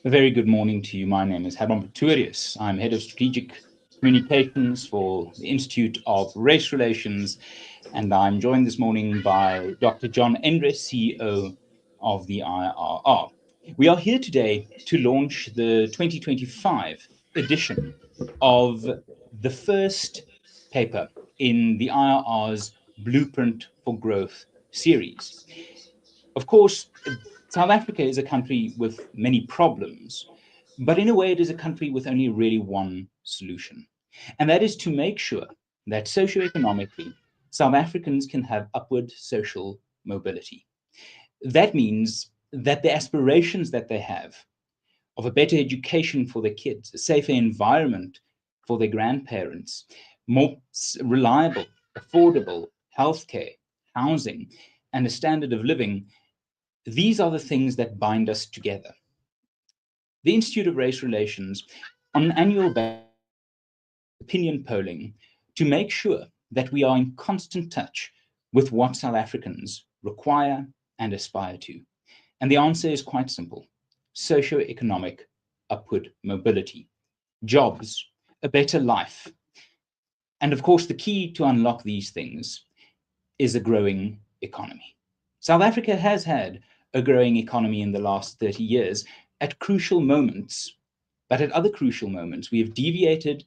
A very good morning to you. My name is Herman Pretorius. I'm Head of Strategic Communications for the Institute of Race Relations, and I'm joined this morning by Dr. John Endres, CEO of the IRR. We are here today to launch the 2025 edition of the first paper in the IRR's Blueprint for Growth series. Of course, South Africa is a country with many problems, but in a way, it is a country with only really one solution. And that is to make sure that socioeconomically, South Africans can have upward social mobility. That means that the aspirations that they have of a better education for their kids, a safer environment for their grandparents, more reliable, affordable healthcare, housing, and a standard of living, these are the things that bind us together. The Institute of Race Relations, on an annual basis, opinion polling to make sure that we are in constant touch with what South Africans require and aspire to. And the answer is quite simple: socioeconomic upward mobility, jobs, a better life. And of course, the key to unlock these things is a growing economy. South Africa has had a growing economy in the last 30 years at crucial moments, but at other crucial moments, we have deviated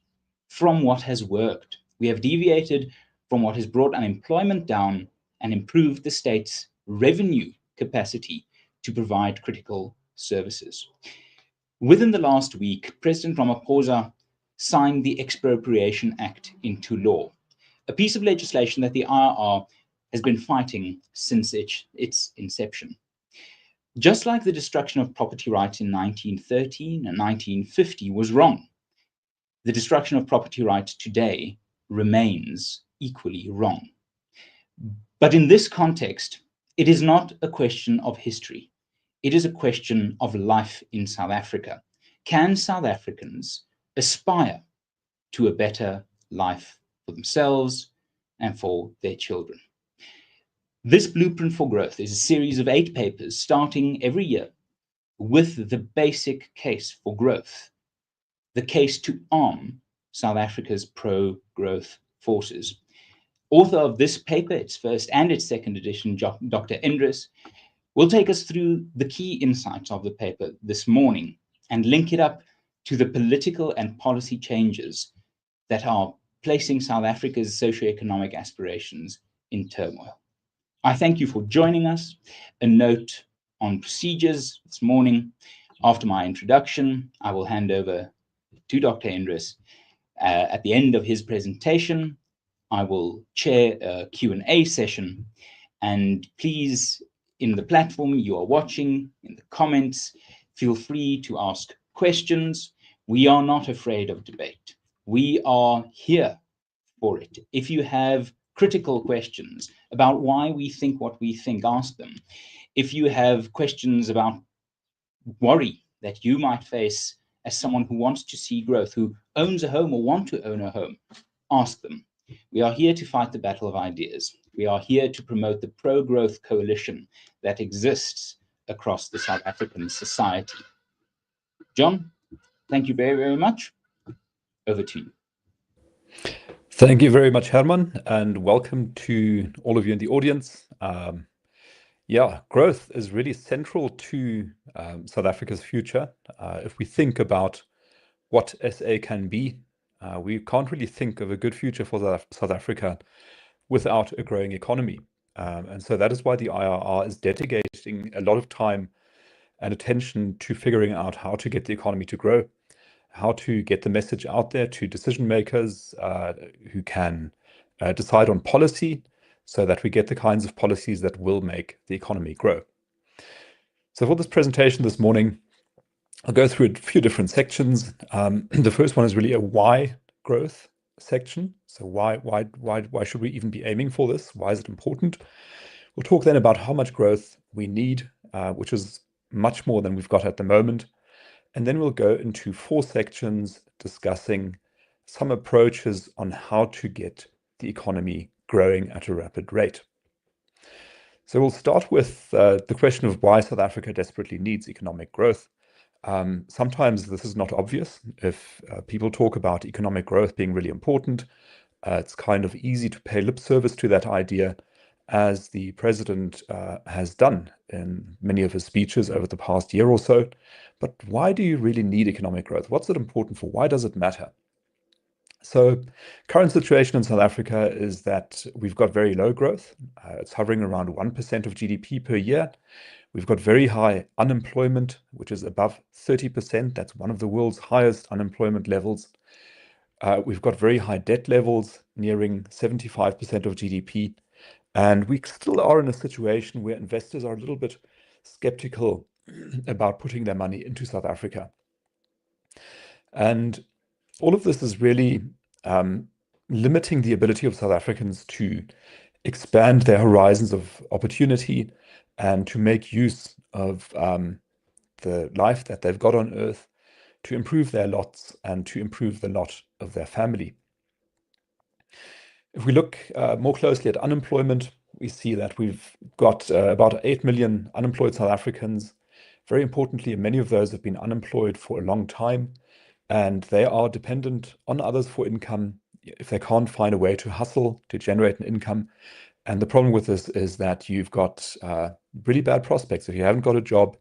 from what has worked. We have deviated from what has brought unemployment down and improved the state's revenue capacity to provide critical services. Within the last week, President Ramaphosa signed the Expropriation Act into law, a piece of legislation that the IRR has been fighting since its inception. Just like the destruction of property rights in 1913 and 1950 was wrong, the destruction of property rights today remains equally wrong. But in this context, it is not a question of history. It is a question of life in South Africa. Can South Africans aspire to a better life for themselves and for their children? This Blueprint for Growth is a series of 8 papers starting every year with the basic case for growth, the case to arm South Africa's pro-growth forces. Author of this paper, its first and its second edition, Dr. Endres, will take us through the key insights of the paper this morning and link it up to the political and policy changes that are placing South Africa's socioeconomic aspirations in turmoil. I thank you for joining us. A note on procedures this morning: after my introduction, I will hand over to Dr. Endres. At the end of his presentation, I will chair a Q&A session, and please, in the platform you are watching, in the comments, feel free to ask questions. We are not afraid of debate. We are here for it. If you have critical questions about why we think what we think, ask them. If you have questions about worry that you might face as someone who wants to see growth, who owns a home or want to own a home, ask them. We are here to fight the battle of ideas. We are here to promote the pro-growth coalition that exists across the South African society. John, thank you very, very much. Over to you. Thank you very much, Herman, and welcome to all of you in the audience. Growth is really central to South Africa's future. If we think about what SA can be, we can't really think of a good future for South Africa without a growing economy. And so that is why the IRR is dedicating a lot of time and attention to figuring out how to get the economy to grow, how to get the message out there to decision makers who can decide on policy, so that we get the kinds of policies that will make the economy grow. So for this presentation this morning, I'll go through a few different sections. The first one is really a why growth section. So why should we even be aiming for this? Why is it important? We'll talk then about how much growth we need, which is much more than we've got at the moment. And then we'll go into 4 sections discussing some approaches on how to get the economy growing at a rapid rate. So we'll start with the question of why South Africa desperately needs economic growth. Sometimes this is not obvious. If people talk about economic growth being really important, it's kind of easy to pay lip service to that idea, as the president has done in many of his speeches over the past year or so. But why do you really need economic growth? What's it important for? Why does it matter? So, current situation in South Africa is that we've got very low growth. It's hovering around 1% of GDP per year. We've got very high unemployment, which is above 30%. That's one of the world's highest unemployment levels. We've got very high debt levels, nearing 75% of GDP. And we still are in a situation where investors are a little bit skeptical about putting their money into South Africa. And all of this is really limiting the ability of South Africans to expand their horizons of opportunity and to make use of the life that they've got on Earth, to improve their lots and to improve the lot of their family. If we look more closely at unemployment, we see that we've got about 8 million unemployed South Africans. Very importantly, many of those have been unemployed for a long time, and they are dependent on others for income if they can't find a way to hustle to generate an income. And the problem with this is that you've got really bad prospects. If you haven't got a job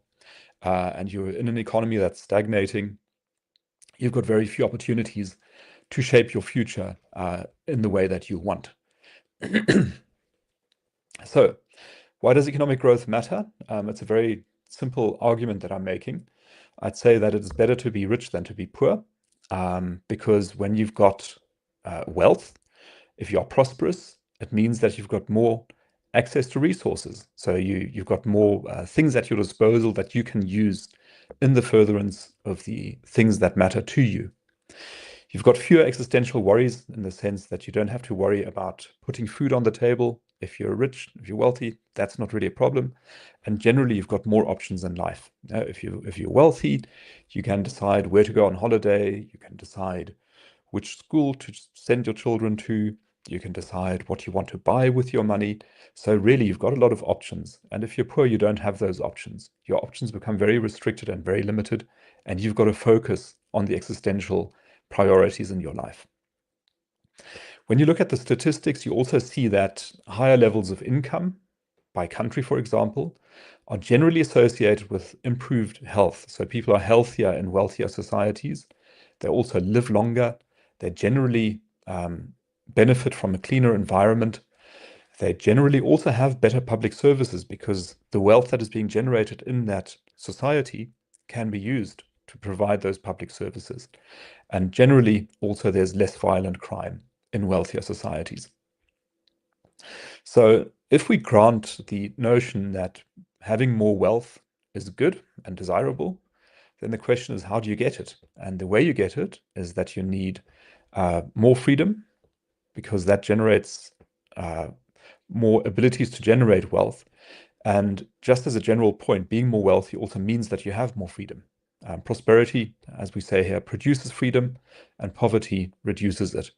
and you're in an economy that's stagnating, you've got very few opportunities to shape your future in the way that you want. So, why does economic growth matter? It's a very simple argument that I'm making. I'd say that it's better to be rich than to be poor, because when you've got wealth, if you are prosperous, it means that you've got more access to resources. So you've got more things at your disposal that you can use in the furtherance of the things that matter to you. You've got fewer existential worries in the sense that you don't have to worry about putting food on the table. If you're rich, if you're wealthy, that's not really a problem. And generally, you've got more options in life. If you're wealthy, you can decide where to go on holiday. You can decide which school to send your children to. You can decide what you want to buy with your money. So really, you've got a lot of options. And if you're poor, you don't have those options. Your options become very restricted and very limited, and you've got to focus on the existential priorities in your life. When you look at the statistics, you also see that higher levels of income by country, for example, are generally associated with improved health. So people are healthier in wealthier societies. They also live longer. They generally benefit from a cleaner environment. They generally also have better public services because the wealth that is being generated in that society can be used to provide those public services. And generally, also, there's less violent crime in wealthier societies. So if we grant the notion that having more wealth is good and desirable, then the question is, how do you get it? And the way you get it is that you need more freedom, because that generates more abilities to generate wealth. And just as a general point, being more wealthy also means that you have more freedom. Prosperity, as we say here, produces freedom, and poverty reduces it.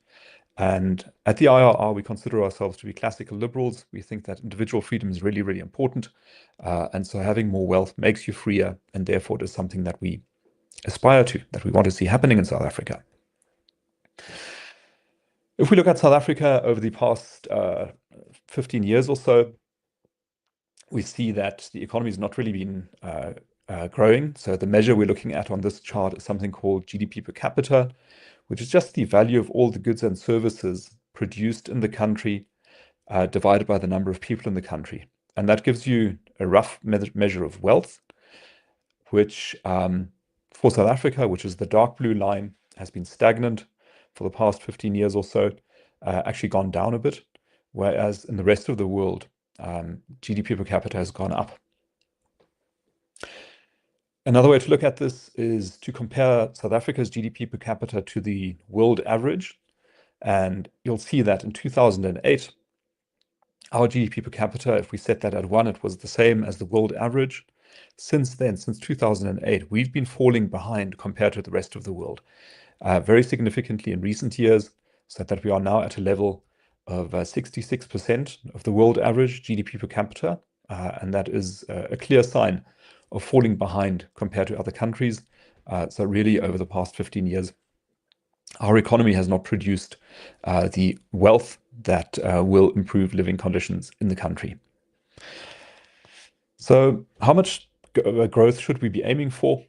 And at the IRR, we consider ourselves to be classical liberals. We think that individual freedom is really, really important. And so having more wealth makes you freer, and therefore it is something that we aspire to, that we want to see happening in South Africa. If we look at South Africa over the past 15 years or so, we see that the economy has not really been growing. So the measure we're looking at on this chart is something called GDP per capita, which is just the value of all the goods and services produced in the country divided by the number of people in the country. And that gives you a rough measure of wealth, which for South Africa, which is the dark blue line, has been stagnant for the past 15 years or so, actually gone down a bit, whereas in the rest of the world, GDP per capita has gone up. Another way to look at this is to compare South Africa's GDP per capita to the world average. And you'll see that in 2008, our GDP per capita, if we set that at 1, it was the same as the world average. Since then, since 2008, we've been falling behind compared to the rest of the world, very significantly in recent years, so that we are now at a level of 66% of the world average GDP per capita. And that is a clear sign of falling behind compared to other countries. So really, over the past 15 years, our economy has not produced the wealth that will improve living conditions in the country. So how much growth should we be aiming for?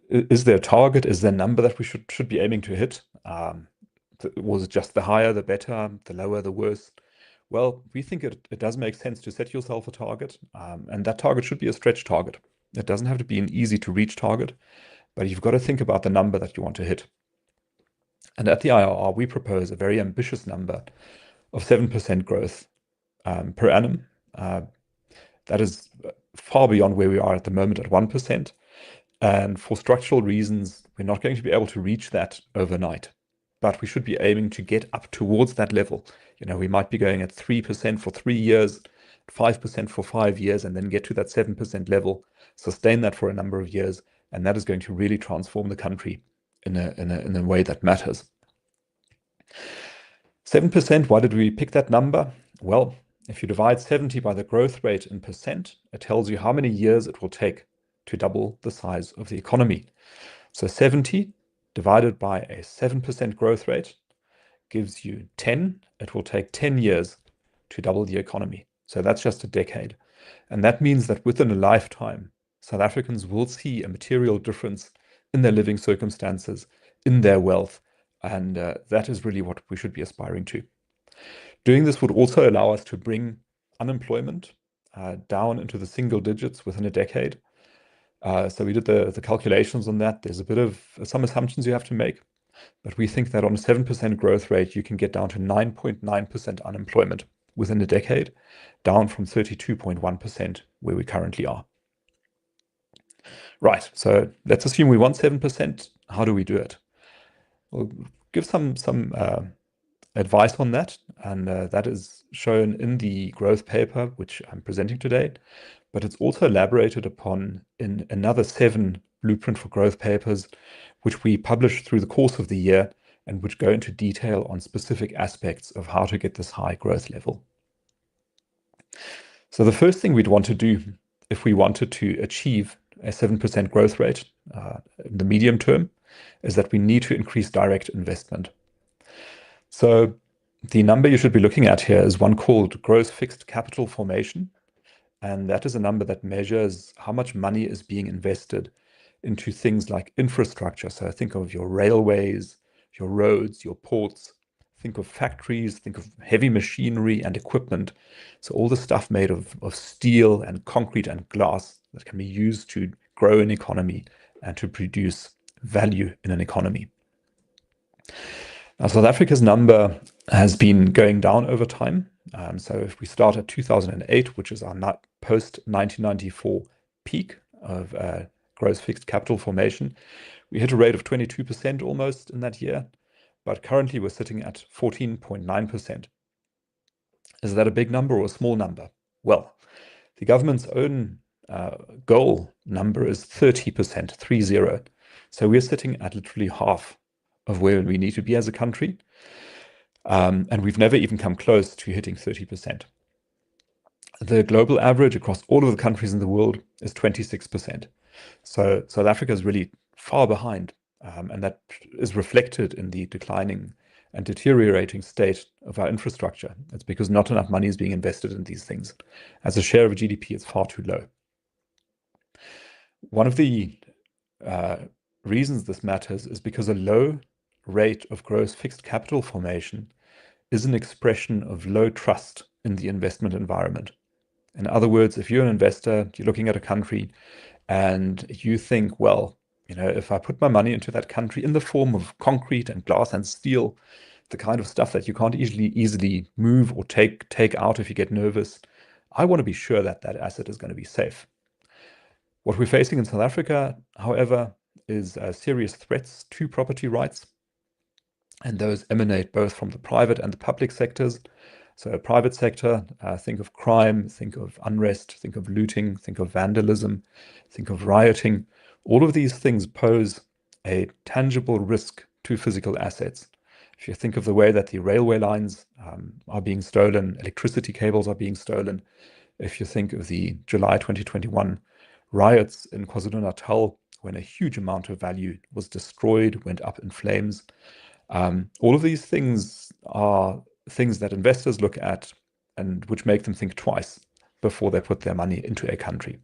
Is there a target? Is there a number that we should be aiming to hit? Was it just the higher, the better, the lower, the worse? Well, we think it does make sense to set yourself a target, and that target should be a stretch target. It doesn't have to be an easy to reach target, but you've got to think about the number that you want to hit. And at the IRR, we propose a very ambitious number of 7% growth per annum. That is far beyond where we are at the moment at 1%. And for structural reasons, we're not going to be able to reach that overnight. But we should be aiming to get up towards that level. We might be going at 3% for 3 years, 5% for 5 years, and then get to that 7% level, sustain that for a number of years, and that is going to really transform the country in a way that matters. 7%, why did we pick that number? Well, if you divide 70 by the growth rate in percent, it tells you how many years it will take to double the size of the economy. So 70 divided by a 7% growth rate gives you 10. It will take 10 years to double the economy. So that's just a decade. And that means that within a lifetime, South Africans will see a material difference in their living circumstances, in their wealth, and that is really what we should be aspiring to. Doing this would also allow us to bring unemployment down into the single digits within a decade. So we did the calculations on that. There's a bit of some assumptions you have to make, but we think that on a 7% growth rate, you can get down to 9.9% unemployment within a decade, down from 32.1% where we currently are. Right, so let's assume we want 7%. How do we do it? We'll give some advice on that, and that is shown in the growth paper, which I'm presenting today, but it's also elaborated upon in another 7 Blueprint for Growth papers, which we publish through the course of the year and which go into detail on specific aspects of how to get this high growth level. So the first thing we'd want to do if we wanted to achieve a 7% growth rate in the medium term is that we need to increase direct investment. So the number you should be looking at here is one called gross fixed capital formation. And that is a number that measures how much money is being invested into things like infrastructure. So think of your railways, your roads, your ports. Think of factories, think of heavy machinery and equipment. So all the stuff made of steel and concrete and glass that can be used to grow an economy and to produce value in an economy. Now, South Africa's number has been going down over time. So if we start at 2008, which is our post-1994 peak of gross fixed capital formation, we hit a rate of 22% almost in that year, but currently we're sitting at 14.9%. Is that a big number or a small number? Well, the government's own goal number is 30%, 30. So we're sitting at literally half of where we need to be as a country. And we've never even come close to hitting 30%. The global average across all of the countries in the world is 26%. So South Africa is really far behind, and that is reflected in the declining and deteriorating state of our infrastructure. It's because not enough money is being invested in these things. As a share of GDP, it's far too low. One of the reasons this matters is because a low rate of gross fixed capital formation is an expression of low trust in the investment environment. In other words, if you're an investor, you're looking at a country and you think, well, if I put my money into that country in the form of concrete and glass and steel, the kind of stuff that you can't easily move or take out if you get nervous, I want to be sure that that asset is going to be safe. What we're facing in South Africa, however, is serious threats to property rights. And those emanate both from the private and the public sectors. So private sector, think of crime, think of unrest, think of looting, think of vandalism, think of rioting. All of these things pose a tangible risk to physical assets. If you think of the way that the railway lines are being stolen, electricity cables are being stolen. If you think of the July 2021 riots in KwaZulu-Natal, when a huge amount of value was destroyed, went up in flames. All of these things are things that investors look at and which make them think twice before they put their money into a country.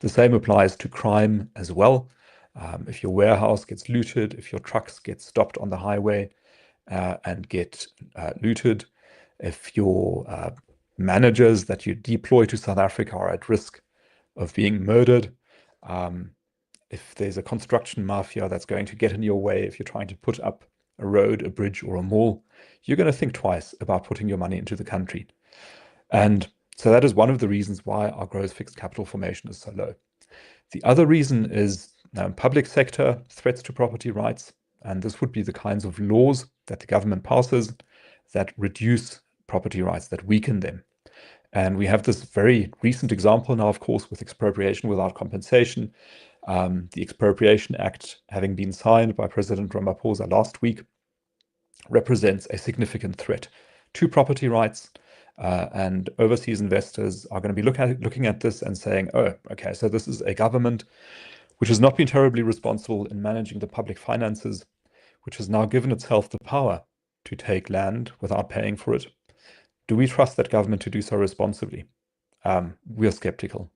The same applies to crime as well. If your warehouse gets looted, if your trucks get stopped on the highway and get looted, if your managers that you deploy to South Africa are at risk of being murdered, if there's a construction mafia that's going to get in your way, if you're trying to put up a road, a bridge, or a mall, you're going to think twice about putting your money into the country. And so that is one of the reasons why our gross fixed capital formation is so low. The other reason is public sector threats to property rights. And this would be the kinds of laws that the government passes that reduce property rights, that weaken them. And we have this very recent example now, of course, with expropriation without compensation. The Expropriation Act, having been signed by President Ramaphosa last week, represents a significant threat to property rights. And overseas investors are going to be looking at this and saying, oh, okay, so this is a government which has not been terribly responsible in managing the public finances, which has now given itself the power to take land without paying for it. Do we trust that government to do so responsibly? We are skeptical.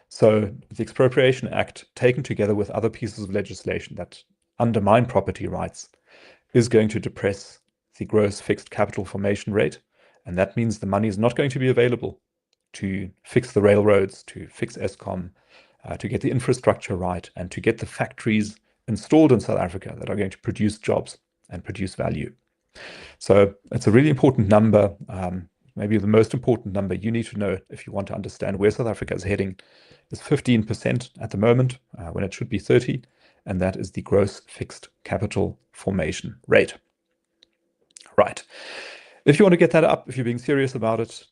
So the Expropriation Act, taken together with other pieces of legislation that undermine property rights, is going to depress the gross fixed capital formation rate. And that means the money is not going to be available to fix the railroads, to fix Eskom, to get the infrastructure right, and to get the factories installed in South Africa that are going to produce jobs and produce value. So it's a really important number, maybe the most important number you need to know if you want to understand where South Africa is heading is 15% at the moment, when it should be 30%, and that is the gross fixed capital formation rate. Right. If you want to get that up, if you're being serious about it,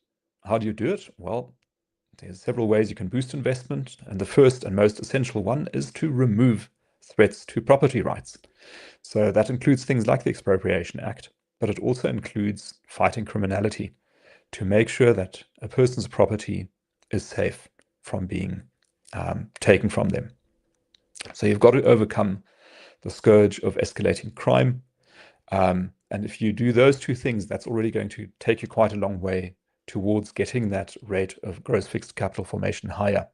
how do you do it? Well, there's several ways you can boost investment, and the first and most essential one is to remove threats to property rights. So that includes things like the Expropriation Act, but it also includes fighting criminality to make sure that a person's property is safe from being taken from them. So you've got to overcome the scourge of escalating crime. And if you do those two things, that's already going to take you quite a long way towards getting that rate of gross fixed capital formation higher.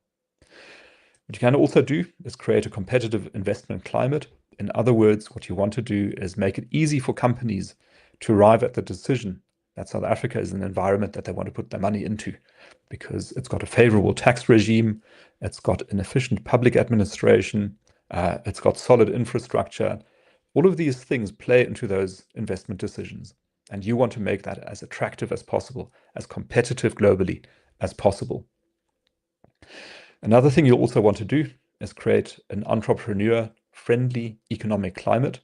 What you can also do is create a competitive investment climate. In other words, what you want to do is make it easy for companies to arrive at the decision that South Africa is an environment that they want to put their money into, because it's got a favorable tax regime, it's got an efficient public administration, it's got solid infrastructure. All of these things play into those investment decisions. And you want to make that as attractive as possible, as competitive globally as possible. Another thing you also want to do is create an entrepreneur-friendly economic climate.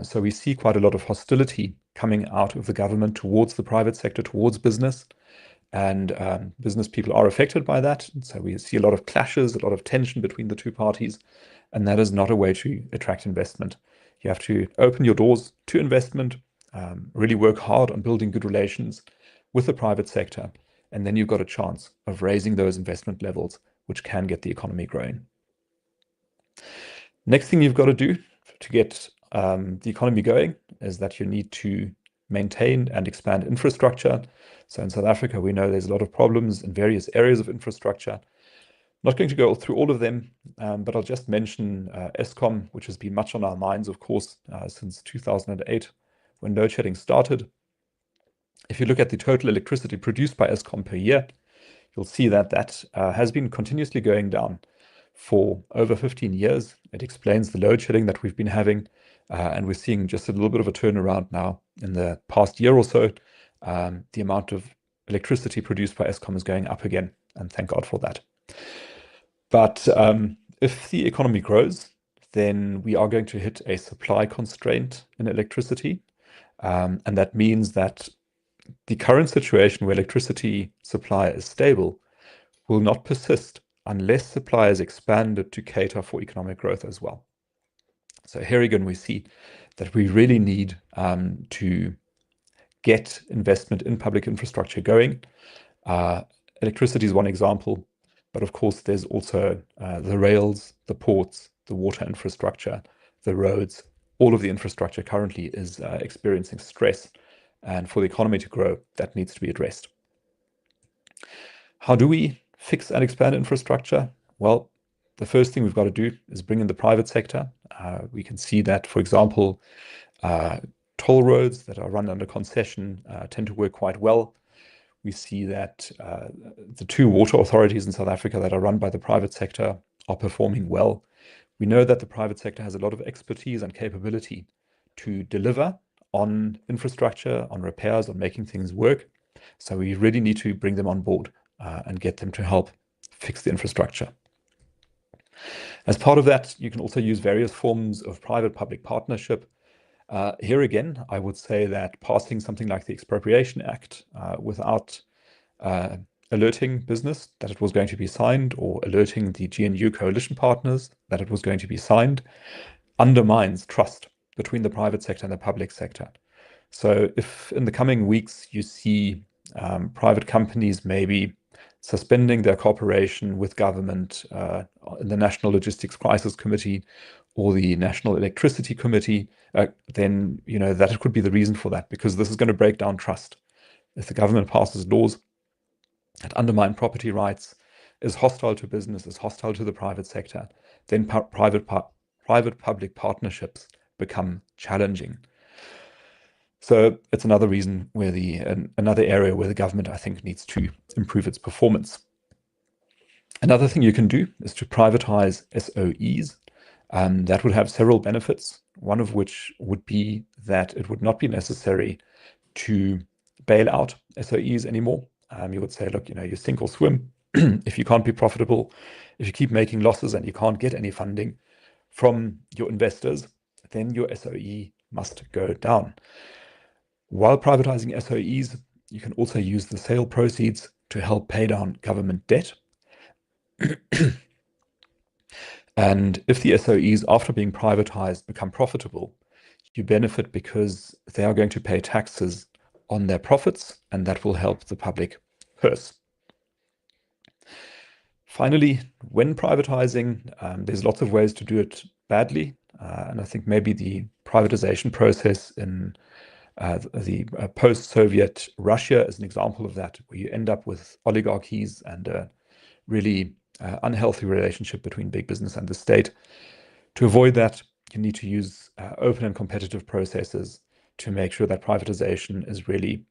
So we see quite a lot of hostility coming out of the government towards the private sector, towards business. And business people are affected by that. So we see a lot of clashes, a lot of tension between the two parties. And that is not a way to attract investment. You have to open your doors to investment, really work hard on building good relations with the private sector. And then you've got a chance of raising those investment levels, which can get the economy growing. Next thing you've got to do to get the economy going is that you need to maintain and expand infrastructure. So in South Africa, we know there's a lot of problems in various areas of infrastructure. I'm not going to go through all of them, but I'll just mention Eskom, which has been much on our minds, of course, since 2008, when load shedding started. If you look at the total electricity produced by Eskom per year, you'll see that that has been continuously going down for over 15 years. It explains the load shedding that we've been having, and we're seeing just a little bit of a turnaround now in the past year or so. The amount of electricity produced by Eskom is going up again, and thank God for that. But if the economy grows, then we are going to hit a supply constraint in electricity. And that means that the current situation where electricity supply is stable will not persist unless supply is expanded to cater for economic growth as well. So here again, we see that we really need to get investment in public infrastructure going. Electricity is one example, But of course, there's also the rails, the ports, the water infrastructure, the roads. All of the infrastructure currently is experiencing stress. And for the economy to grow, that needs to be addressed. How do we fix and expand infrastructure? Well, the first thing we've got to do is bring in the private sector. We can see that, for example, toll roads that are run under concession tend to work quite well. We see that the two water authorities in South Africa that are run by the private sector are performing well. We know that the private sector has a lot of expertise and capability to deliver on infrastructure, on repairs, on making things work. So we really need to bring them on board and get them to help fix the infrastructure. As part of that, you can also use various forms of private-public partnership. Here again, I would say that passing something like the Expropriation Act without alerting business that it was going to be signed, or alerting the GNU coalition partners that it was going to be signed, undermines trust between the private sector and the public sector. So if in the coming weeks you see private companies maybe suspending their cooperation with government in the National Logistics Crisis Committee or the National Electricity Committee, then you know that it could be the reason for that, because this is going to break down trust. If the government passes laws that undermine property rights, is hostile to business, is hostile to the private sector, then private-public partnerships become challenging. So it's another reason where another area where the government, I think, needs to improve its performance. Another thing you can do is to privatize SOEs. That would have several benefits, one of which would be that it would not be necessary to bail out SOEs anymore. You would say, look, you sink or swim. If you can't be profitable, if you keep making losses and you can't get any funding from your investors, then your SOE must go down. While privatizing SOEs, you can also use the sale proceeds to help pay down government debt. And if the SOEs, after being privatized, become profitable, you benefit because they are going to pay taxes on their profits, and that will help the public purse. Finally, when privatizing, there's lots of ways to do it badly. And I think maybe the privatization process in the post-Soviet Russia is an example of that, where you end up with oligarchies and a really unhealthy relationship between big business and the state. To avoid that, you need to use open and competitive processes to make sure that privatization is really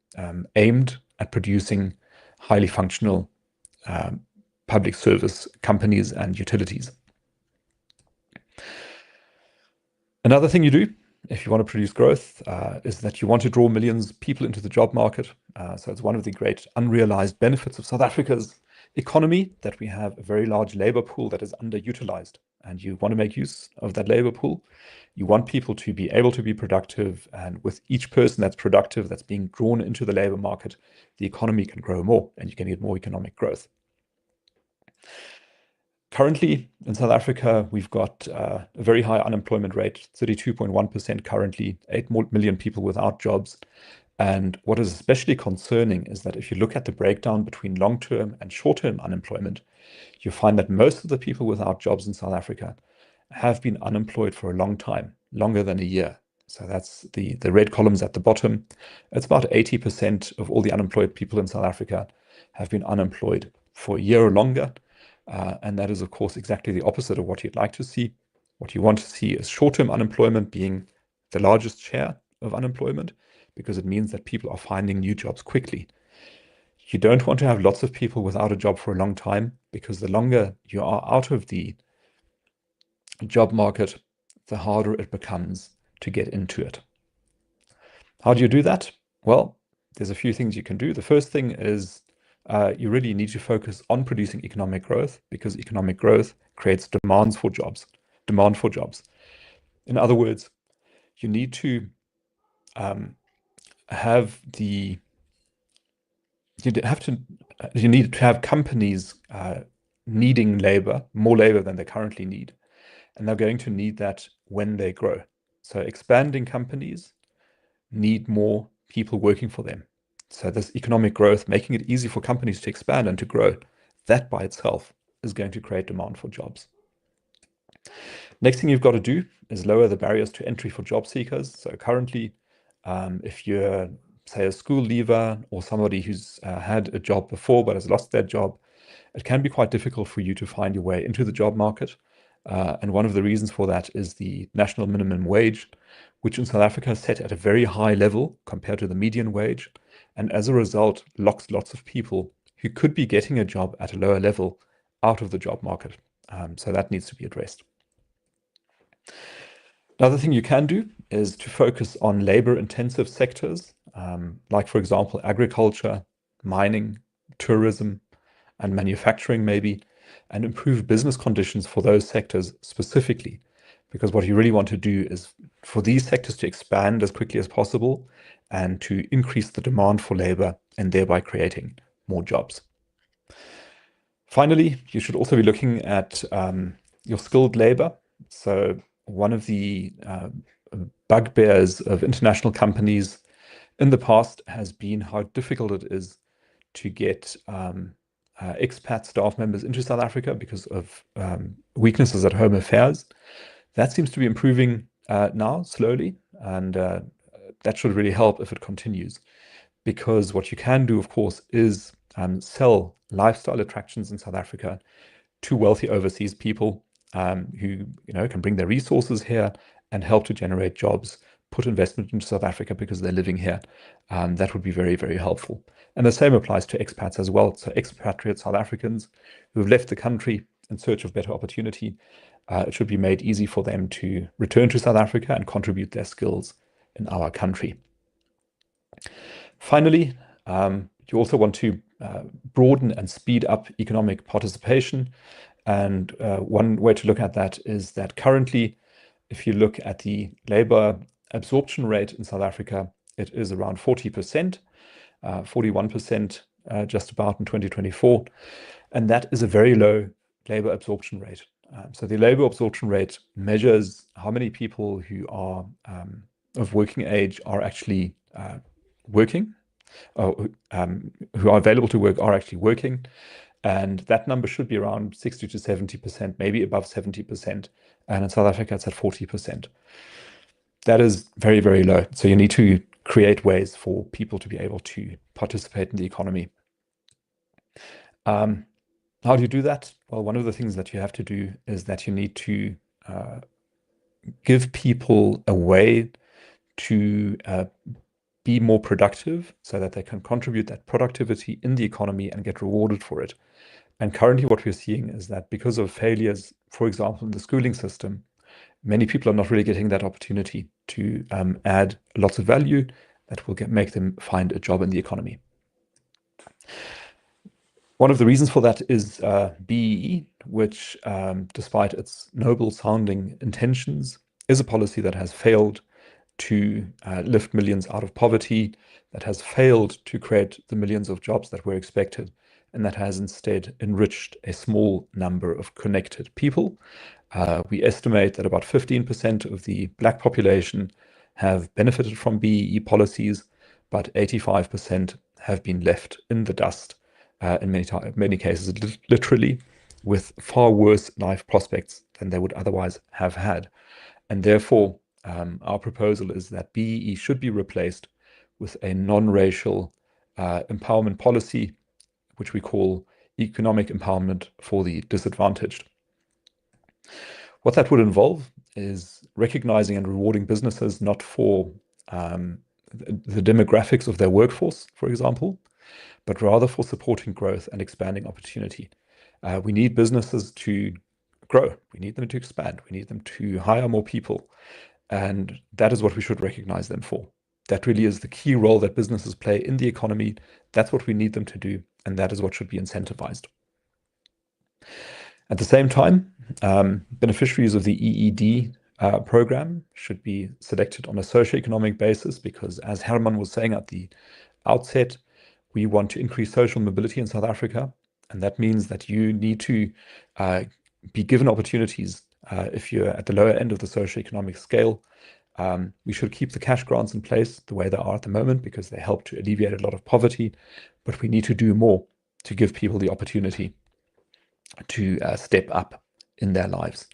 aimed at producing highly functional public service companies and utilities. Another thing you do if you want to produce growth is that you want to draw millions of people into the job market. So it's one of the great unrealized benefits of South Africa's economy that we have a very large labor pool that is underutilized, and you want to make use of that labor pool. You want people to be able to be productive, and with each person that's productive, that's being drawn into the labor market, the economy can grow more and you can get more economic growth. Currently, in South Africa, we've got a very high unemployment rate, 32.1% currently, 8 million people without jobs. And what is especially concerning is that if you look at the breakdown between long-term and short-term unemployment, you find that most of the people without jobs in South Africa have been unemployed for a long time, longer than a year. So that's the red columns at the bottom. It's about 80% of all the unemployed people in South Africa have been unemployed for a year or longer. And that is, of course, exactly the opposite of what you'd like to see. What you want to see is short-term unemployment being the largest share of unemployment, because it means that people are finding new jobs quickly. You don't want to have lots of people without a job for a long time, because the longer you are out of the job market, the harder it becomes to get into it. How do you do that? Well, there's a few things you can do. The first thing is you really need to focus on producing economic growth, because economic growth creates demand for jobs. In other words, you need to you need to have companies needing labor, more labor than they currently need, and they're going to need that when they grow. So expanding companies need more people working for them. So this economic growth, making it easy for companies to expand and to grow, that by itself is going to create demand for jobs. Next thing you've got to do is lower the barriers to entry for job seekers. So currently, if you're, say, a school leaver or somebody who's had a job before but has lost their job, it can be quite difficult for you to find your way into the job market. And one of the reasons for that is the national minimum wage, which in South Africa is set at a very high level compared to the median wage. And as a result, locks lots of people who could be getting a job at a lower level out of the job market. So that needs to be addressed. Another thing you can do is to focus on labor-intensive sectors, like, for example, agriculture, mining, tourism, and manufacturing maybe, and improve business conditions for those sectors specifically. Because what you really want to do is for these sectors to expand as quickly as possible and to increase the demand for labor and thereby creating more jobs. Finally, you should also be looking at your skilled labor. So one of the bugbears of international companies in the past has been how difficult it is to get expat staff members into South Africa because of weaknesses at Home Affairs. That seems to be improving now slowly, and that should really help if it continues. Because what you can do, of course, is sell lifestyle attractions in South Africa to wealthy overseas people who can bring their resources here and help to generate jobs, put investment into South Africa because they're living here. That would be very, very helpful. And the same applies to expats as well. So expatriate South Africans who have left the country in search of better opportunity, it should be made easy for them to return to South Africa and contribute their skills in our country. Finally, you also want to broaden and speed up economic participation. And one way to look at that is that currently, if you look at the labor absorption rate in South Africa, it is around 40%, 41% just about in 2024. And that is a very low labor absorption rate. So the labor absorption rate measures how many people who are of working age are actually working, or who are available to work are actually working. And that number should be around 60 to 70%, maybe above 70%. And in South Africa, it's at 40%. That is very, very low. So you need to create ways for people to be able to participate in the economy. How do you do that? Well, one of the things that you have to do is that you need to give people a way to be more productive so that they can contribute that productivity in the economy and get rewarded for it. And currently what we're seeing is that because of failures, for example, in the schooling system, many people are not really getting that opportunity to add lots of value that will make them find a job in the economy. One of the reasons for that is BEE, which, despite its noble sounding intentions, is a policy that has failed to lift millions out of poverty, that has failed to create the millions of jobs that were expected, and that has instead enriched a small number of connected people. We estimate that about 15% of the Black population have benefited from BEE policies, but 85% have been left in the dust, in many cases, literally, with far worse life prospects than they would otherwise have had. And therefore, our proposal is that BEE should be replaced with a non-racial empowerment policy, which we call economic empowerment for the disadvantaged. What that would involve is recognizing and rewarding businesses not for the demographics of their workforce, for example, but rather for supporting growth and expanding opportunity. We need businesses to grow. We need them to expand. We need them to hire more people. And that is what we should recognize them for. That really is the key role that businesses play in the economy. That's what we need them to do. And that is what should be incentivized. At the same time, beneficiaries of the EED program should be selected on a socioeconomic basis because, as Herman was saying at the outset, we want to increase social mobility in South Africa. And that means that you need to be given opportunities if you're at the lower end of the socioeconomic scale. We should keep the cash grants in place the way they are at the moment because they help to alleviate a lot of poverty, but we need to do more to give people the opportunity. to step up in their lives.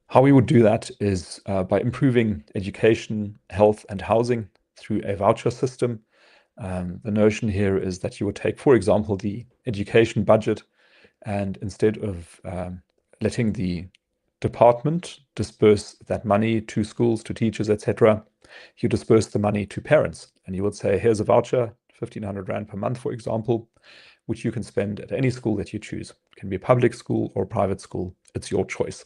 How we would do that is by improving education, health, and housing through a voucher system. The notion here is that you would take, for example, the education budget, and instead of letting the department disperse that money to schools, to teachers, etc., you disperse the money to parents. And you would say, here's a voucher, 1,500 Rand per month, for example, which you can spend at any school that you choose. It can be a public school or a private school. It's your choice.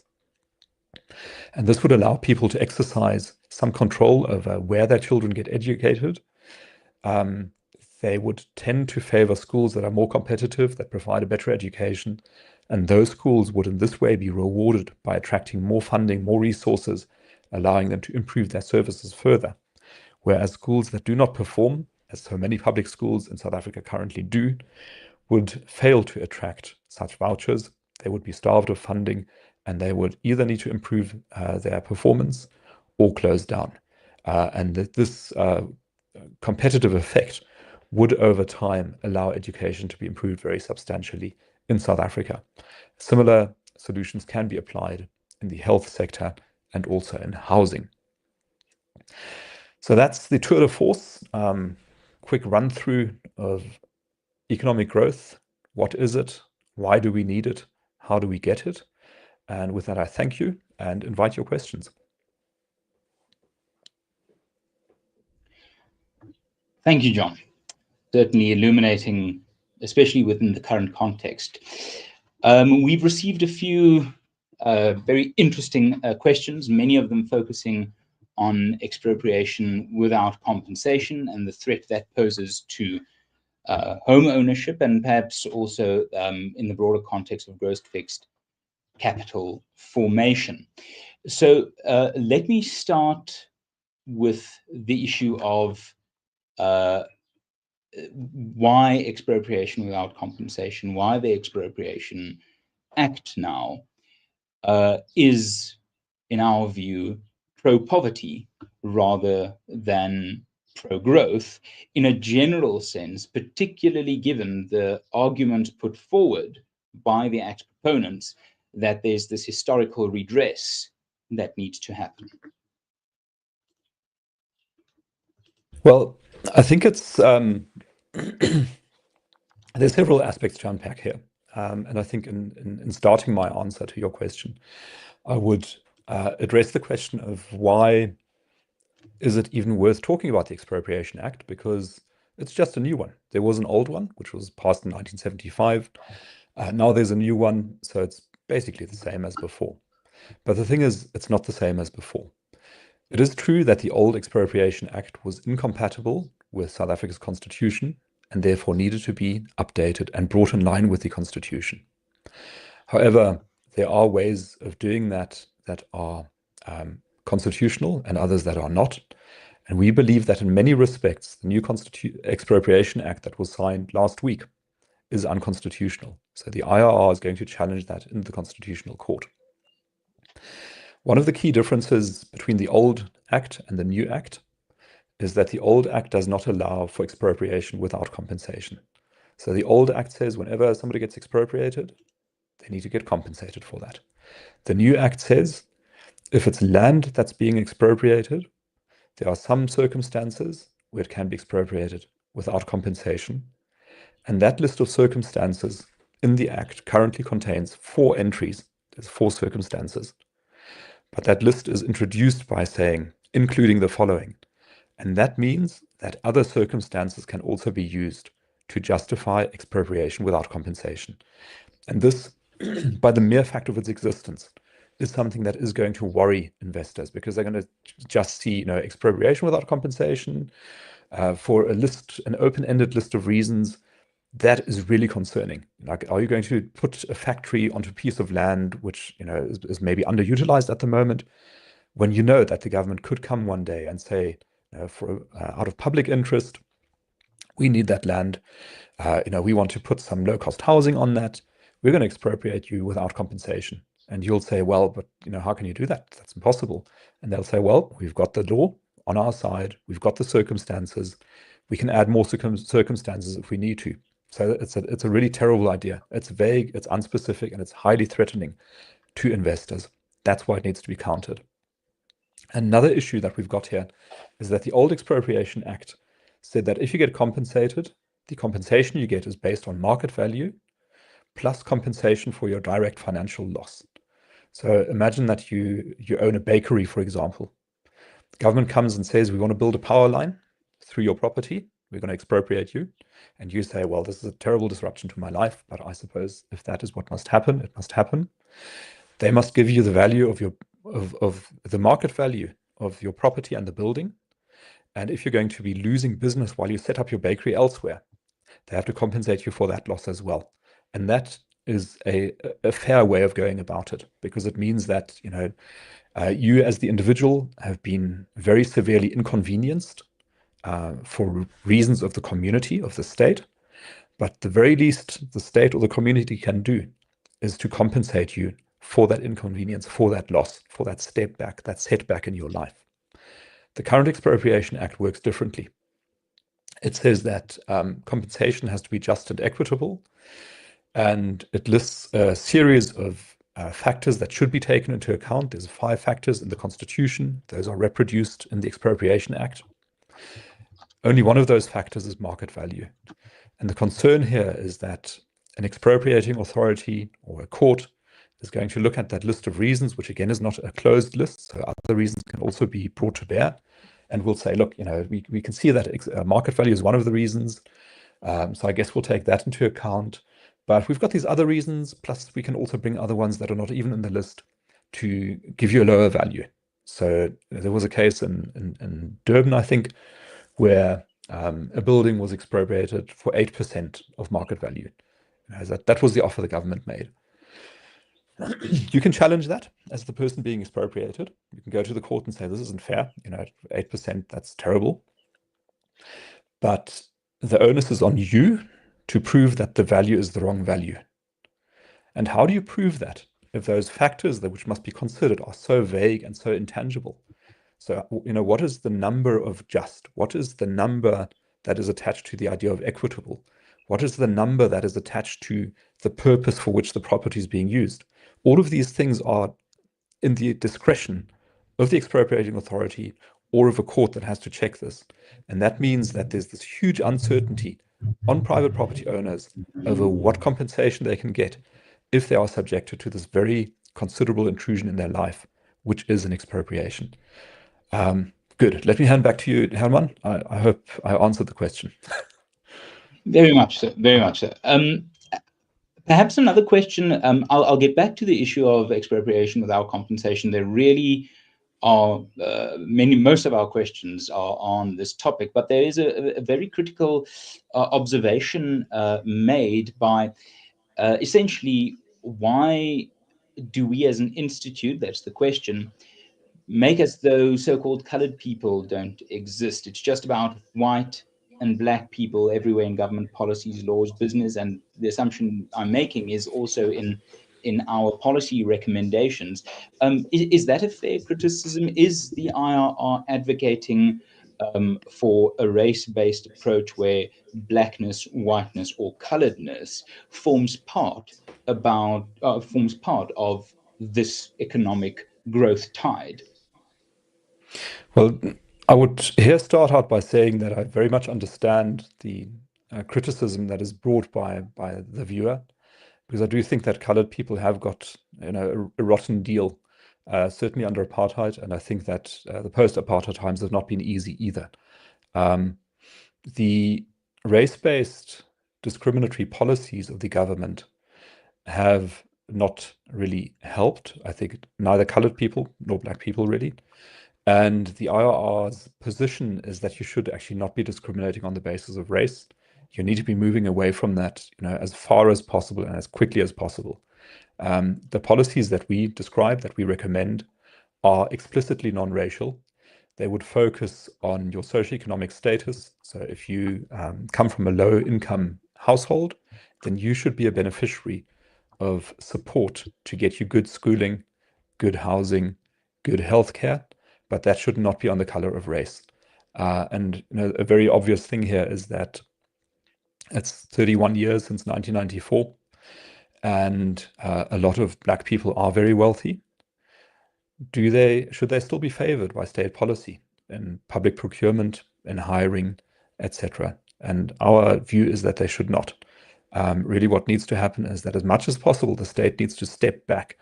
And this would allow people to exercise some control over where their children get educated. They would tend to favor schools that are more competitive, that provide a better education. And those schools would in this way be rewarded by attracting more funding, more resources, allowing them to improve their services further. Whereas schools that do not perform, as so many public schools in South Africa currently do, would fail to attract such vouchers. They would be starved of funding, and they would either need to improve their performance or close down. And this competitive effect would over time allow education to be improved very substantially in South Africa. Similar solutions can be applied in the health sector and also in housing. So that's the tour de force. Quick run through of economic growth. What is it? Why do we need it? How do we get it? And with that, I thank you and invite your questions. Thank you, John. Certainly illuminating, especially within the current context. We've received a few very interesting questions, many of them focusing on expropriation without compensation and the threat that poses to home ownership, and perhaps also in the broader context of gross fixed capital formation. So let me start with the issue of why expropriation without compensation, why the Expropriation Act now is, in our view, pro-poverty rather than pro-growth in a general sense, particularly given the argument put forward by the Act proponents that there's this historical redress that needs to happen. Well, I think it's there's several aspects to unpack here. And I think in starting my answer to your question, I would address the question of why is it even worth talking about the Expropriation Act? Because it's just a new one. There was an old one, which was passed in 1975. Now there's a new one, so it's basically the same as before. But the thing is, it's not the same as before. It is true that the old Expropriation Act was incompatible with South Africa's constitution and therefore needed to be updated and brought in line with the constitution. However, there are ways of doing that that are constitutional and others that are not. And we believe that in many respects, the new Expropriation Act that was signed last week is unconstitutional. So the IRR is going to challenge that in the Constitutional Court. One of the key differences between the old Act and the new Act is that the old Act does not allow for expropriation without compensation. So the old Act says whenever somebody gets expropriated, they need to get compensated for that. The new Act says if it's land that's being expropriated, there are some circumstances where it can be expropriated without compensation. And that list of circumstances in the Act currently contains 4 entries. There's 4 circumstances. But that list is introduced by saying, including the following. And that means that other circumstances can also be used to justify expropriation without compensation. And this, by the mere fact of its existence, is something that is going to worry investors because they're going to just see, expropriation without compensation for an open-ended list of reasons. That is really concerning. Like, are you going to put a factory onto a piece of land which is maybe underutilized at the moment, when you know that the government could come one day and say, out of public interest, we need that land. We want to put some low-cost housing on that. We're going to expropriate you without compensation. And you'll say, well, but how can you do that? That's impossible. And they'll say, well, we've got the law on our side. We've got the circumstances. We can add more circumstances if we need to. So it's a really terrible idea. It's vague, it's unspecific, and it's highly threatening to investors. That's why it needs to be countered. Another issue that we've got here is that the old Expropriation Act said that if you get compensated, the compensation you get is based on market value plus compensation for your direct financial loss. So imagine that you own a bakery, for example. The government comes and says, we want to build a power line through your property. We're going to expropriate you. And you say, well, this is a terrible disruption to my life, but I suppose if that is what must happen, it must happen. They must give you the value of the market value of your property and the building. And if you're going to be losing business while you set up your bakery elsewhere, they have to compensate you for that loss as well. And that is a fair way of going about it, because it means that, you as the individual have been very severely inconvenienced for reasons of the community, of the state. But the very least the state or the community can do is to compensate you for that inconvenience, for that loss, for that step back, that setback in your life. The current Expropriation Act works differently. It says that compensation has to be just and equitable, and it lists a series of factors that should be taken into account. There's 5 factors in the Constitution. Those are reproduced in the Expropriation Act. Only one of those factors is market value. And the concern here is that an expropriating authority or a court is going to look at that list of reasons, which again is not a closed list. So other reasons can also be brought to bear. And we'll say, look, we can see that market value is one of the reasons. So I guess we'll take that into account. But we've got these other reasons, plus we can also bring other ones that are not even in the list to give you a lower value. So there was a case in Durban, I think, where a building was expropriated for 8% of market value. That was the offer the government made. You can challenge that as the person being expropriated. You can go to the court and say, this isn't fair, 8%, that's terrible. But the onus is on you to prove that the value is the wrong value. And how do you prove that if those factors which must be considered are so vague and so intangible? So, what is the number of just? What is the number that is attached to the idea of equitable? What is the number that is attached to the purpose for which the property is being used? All of these things are in the discretion of the expropriating authority or of a court that has to check this. And that means that there's this huge uncertainty on private property owners over what compensation they can get if they are subjected to this very considerable intrusion in their life, which is an expropriation. Good. Let me hand back to you, Herman. I hope I answered the question. Very much so. Very much so. Perhaps another question. I'll get back to the issue of expropriation without compensation. There really are most of our questions are on this topic, but there is a very critical observation made by essentially, why do we as an institute, that's the question, make as though so-called colored people don't exist? It's just about white and black people everywhere in government policies, laws, business, and the assumption I'm making is also in our policy recommendations. Is that a fair criticism? Is the IRR advocating for a race-based approach where blackness, whiteness, or coloredness forms part of this economic growth tide? Well, I would here start out by saying that I very much understand the criticism that is brought by the viewer, because I do think that colored people have got a rotten deal, certainly under apartheid, and I think that the post-apartheid times have not been easy either. The race-based discriminatory policies of the government have not really helped, I think, neither colored people nor black people really. And the IRR's position is that you should actually not be discriminating on the basis of race. You need to be moving away from that, as far as possible and as quickly as possible. The policies that we describe, that we recommend, are explicitly non-racial. They would focus on your socioeconomic status. So if you come from a low-income household, then you should be a beneficiary of support to get you good schooling, good housing, good healthcare, but that should not be on the color of race. And a very obvious thing here is that It's 31 years since 1994, and a lot of Black people are very wealthy. Should they still be favored by state policy in public procurement, in hiring, etc.? And our view is that they should not. Really, what needs to happen is that as much as possible, the state needs to step back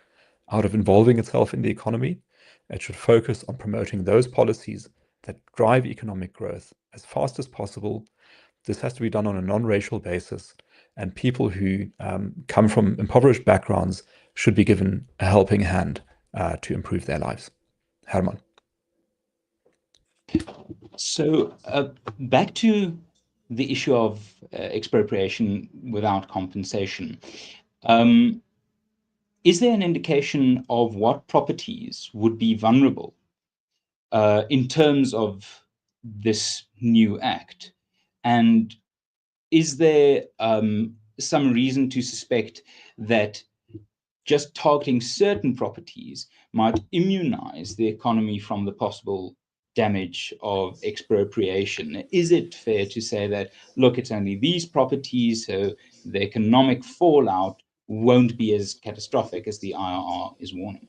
out of involving itself in the economy. It should focus on promoting those policies that drive economic growth as fast as possible. This has to be done on a non-racial basis, and people who come from impoverished backgrounds should be given a helping hand to improve their lives. Herman. So back to the issue of expropriation without compensation. Is there an indication of what properties would be vulnerable in terms of this new act? And is there some reason to suspect that just targeting certain properties might immunize the economy from the possible damage of expropriation? Is it fair to say that, look, it's only these properties, so the economic fallout won't be as catastrophic as the IRR is warning?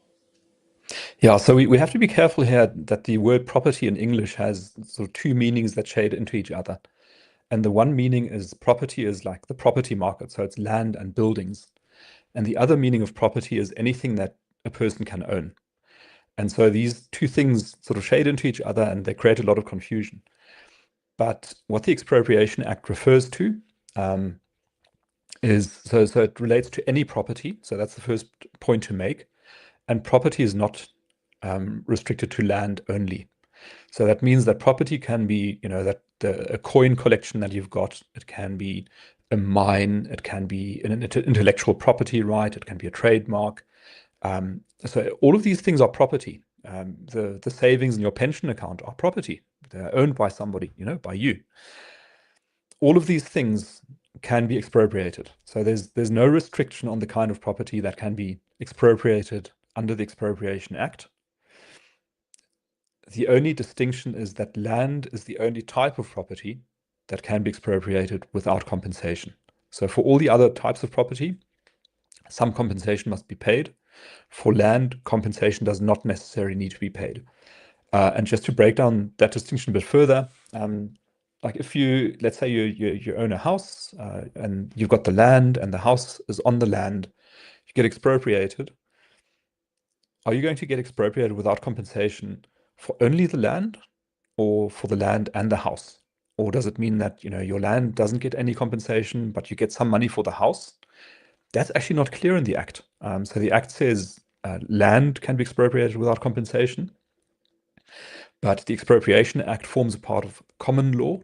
Yeah, so we have to be careful here that the word property in English has sort of two meanings that shade into each other. And the one meaning is property is like the property market, so it's land and buildings. And the other meaning of property is anything that a person can own. And so these two things sort of shade into each other and they create a lot of confusion. But what the Expropriation Act refers to is, so it relates to any property. So that's the first point to make. And property is not restricted to land only. So that means that property can be, a coin collection that you've got. It can be a mine. It can be an intellectual property right. It can be a trademark. So all of these things are property. The savings in your pension account are property. They're owned by somebody, by you. All of these things can be expropriated. So there's no restriction on the kind of property that can be expropriated under the Expropriation Act. The only distinction is that land is the only type of property that can be expropriated without compensation. So for all the other types of property, some compensation must be paid. For land, compensation does not necessarily need to be paid. And just to break down that distinction a bit further, like if let's say you own a house and you've got the land and the house is on the land, you get expropriated. Are you going to get expropriated without compensation for only the land or for the land and the house? Or does it mean that your land doesn't get any compensation, but you get some money for the house? That's actually not clear in the Act. So the Act says land can be expropriated without compensation, but the Expropriation Act forms a part of common law.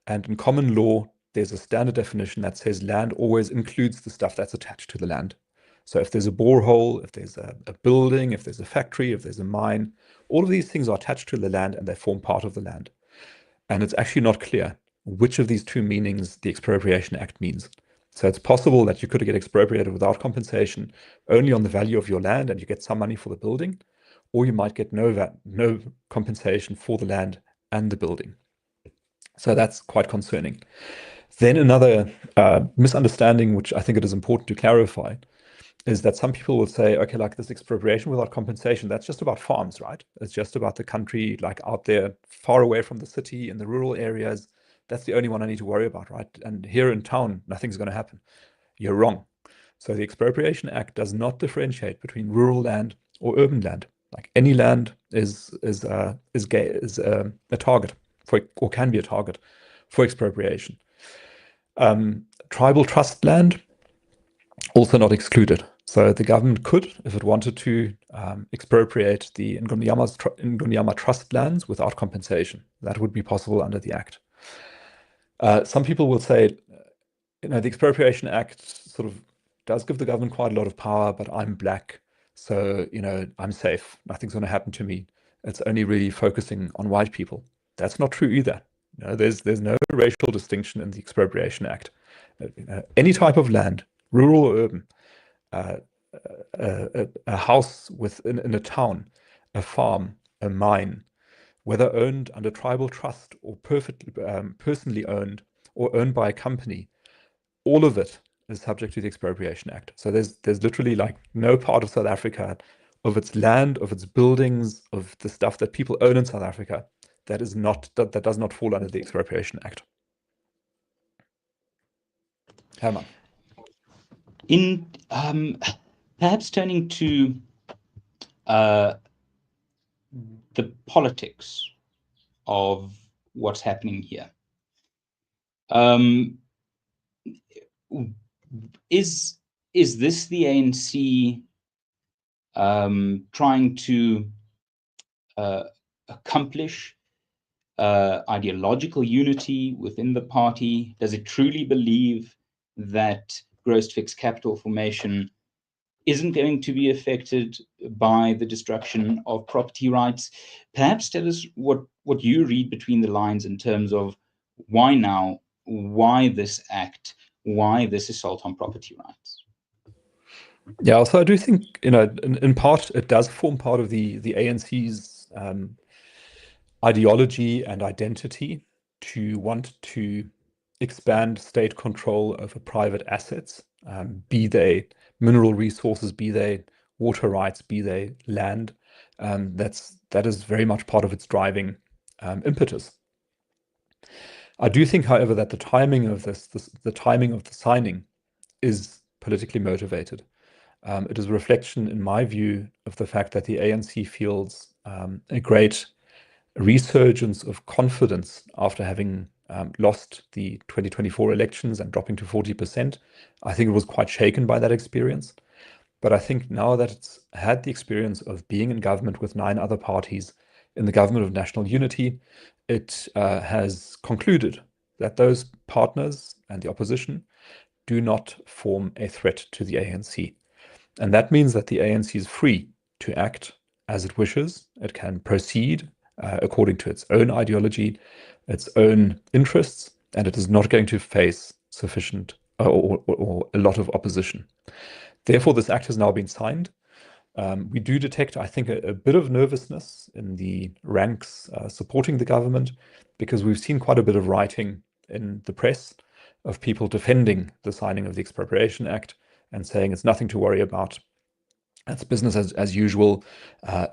And in common law, there's a standard definition that says land always includes the stuff that's attached to the land. So if there's a borehole, if there's a building, if there's a factory, if there's a mine, all of these things are attached to the land and they form part of the land. And it's actually not clear which of these two meanings the Expropriation Act means. So it's possible that you could get expropriated without compensation only on the value of your land and you get some money for the building, or you might get no compensation for the land and the building. So that's quite concerning. Then another misunderstanding, which I think it is important to clarify, is that some people will say, okay, like this expropriation without compensation, that's just about farms, right? It's just about the country, like out there, far away from the city, in the rural areas. That's the only one I need to worry about, right? And here in town, nothing's going to happen. You're wrong. So the Expropriation Act does not differentiate between rural land or urban land. Like any land is a target for, or can be a target for expropriation. Tribal trust land, also not excluded. So the government could, if it wanted to, expropriate the Ngonyama trust lands without compensation. That would be possible under the Act. Some people will say, the Expropriation Act sort of does give the government quite a lot of power, but I'm Black, so, I'm safe. Nothing's going to happen to me. It's only really focusing on white people. That's not true either. There's no racial distinction in the Expropriation Act. Any type of land, rural or urban, a house in a town, a farm, a mine, whether owned under tribal trust or perfectly personally owned or owned by a company, all of it is subject to the Expropriation Act. So there's literally like no part of South Africa, of its land, of its buildings, of the stuff that people own in South Africa, that does not fall under the Expropriation Act. Herman. In perhaps turning to the politics of what's happening here. Is this the ANC trying to accomplish ideological unity within the party? Does it truly believe that gross fixed capital formation isn't going to be affected by the destruction of property rights? Perhaps tell us what you read between the lines in terms of why now, why this act, why this assault on property rights? Yeah, so I do think, in part, it does form part of the ANC's ideology and identity to want to expand state control over private assets, be they mineral resources, be they water rights, be they land. That is very much part of its driving impetus. I do think, however, that the timing of the timing of the signing is politically motivated. It is a reflection, in my view, of the fact that the ANC feels a great resurgence of confidence after having lost the 2024 elections and dropping to 40%. I think it was quite shaken by that experience. But I think now that it's had the experience of being in government with 9 other parties in the government of national unity, it has concluded that those partners and the opposition do not form a threat to the ANC. And that means that the ANC is free to act as it wishes. It can proceed according to its own ideology, its own interests, and it is not going to face sufficient or a lot of opposition. Therefore, this act has now been signed. We do detect, I think, a bit of nervousness in the ranks supporting the government, because we've seen quite a bit of writing in the press of people defending the signing of the Expropriation Act and saying it's nothing to worry about. It's business as usual.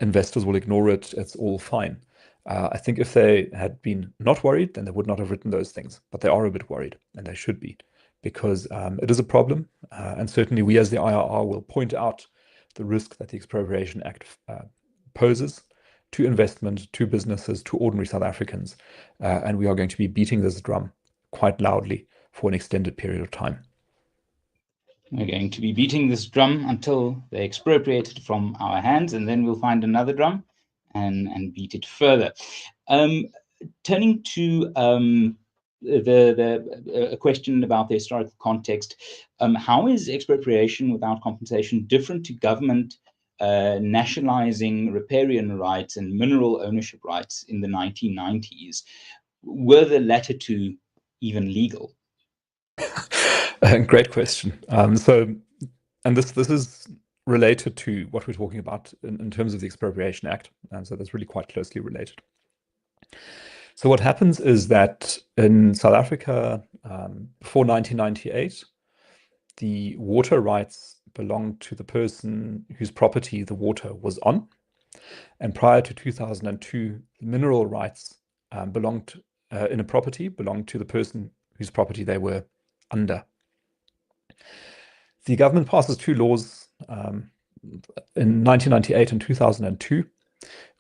Investors will ignore it. It's all fine. I think if they had been not worried, then they would not have written those things. But they are a bit worried, and they should be, because it is a problem. And certainly we as the IRR will point out the risk that the Expropriation Act poses to investment, to businesses, to ordinary South Africans. And we are going to be beating this drum quite loudly for an extended period of time. We're going to be beating this drum until they expropriate it from our hands, and then we'll find another drum and beat it further. Turning to a question about the historical context, how is expropriation without compensation different to government nationalizing riparian rights and mineral ownership rights in the 1990s? Were the latter two even legal? Great question. And this is related to what we're talking about in terms of the Expropriation Act. And so that's really quite closely related. So what happens is that in South Africa, before 1998, the water rights belonged to the person whose property the water was on. And prior to 2002, the mineral rights belonged in a property belonged to the person whose property they were under. The government passes 2 laws in 1998 and 2002,